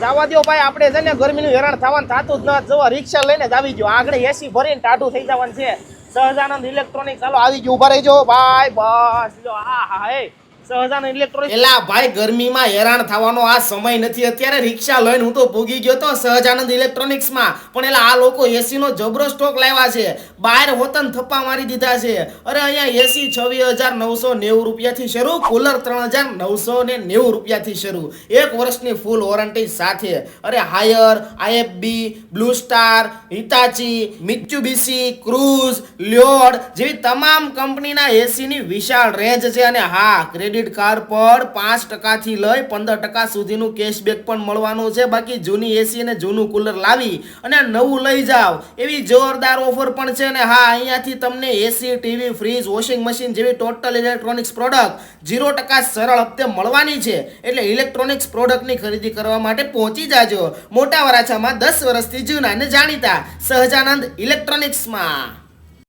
જવા દો ભાઈ, આપણે છે ને ગરમીનું હેરાન થવાનું થતું જ ન. જવા રિક્ષા લઈને જ આવી ગયો, આગળ એસી ભરીને ટાઢું થઈ જવાનું છે. સહજાનંદ ઇલેક્ટ્રોનિક ચાલો આવી ગયો, ઉભા રહીજો ભાઈ. બસ લો, હા હા હે સહજાનંદ ઇલેક્ટ્રોનિક. એલા ભાઈ, ગરમીમાં હેરાન થવાનો આ સમય નથી. અત્યારે રિક્ષા લઈને હું તો ભૂગી ગયો તો સહજાનંદ ઇલેક્ટ્રોનિક્સમાં, પણ એલા આ લોકો એસી નો જબરો સ્ટોક લાવ્યા છે. બહાર હોતન થપ્પા મારી દીધા છે. અરે અહીંયા એસી 26,990 રૂપિયાથી શરૂ, કુલર 3,990 રૂપિયાથી શરૂ, 1 વર્ષની ફૂલ વોરંટી સાથે. અરે higher, IFB, blue star, Hitachi, Mitsubishi, cruise, Lloyd જેવી તમામ કંપનીના એસીની વિશાળ રેન્જ છે. અને હા, ક્રેડિટ કાર્ડ પર 5% થી લઈ 15% સુધીનું કેશબેક પણ મળવાનું છે. બાકી જૂની એસી અને જૂનું કુલર લાવી અને નવું લઈ જાવ એવી જોરદાર ઓફર પણ છે. અને હા, અહીંયાથી તમને એસી, ટીવી, ફ્રીજ, વોશિંગ મશીન જેવી ટોટલ ઇલેક્ટ્રોનિક્સ પ્રોડક્ટ 0% સરળ હપ્તે મળવાની છે. એટલે ઇલેક્ટ્રોનિક્સ પ્રોડક્ટની ખરીદી કરવા માટે પહોંચી જાજો મોટા વરાછામાં 10 વર્ષથી જૂના અને જાણીતા સહજાનંદ ઇલેક્ટ્રોનિક્સમાં.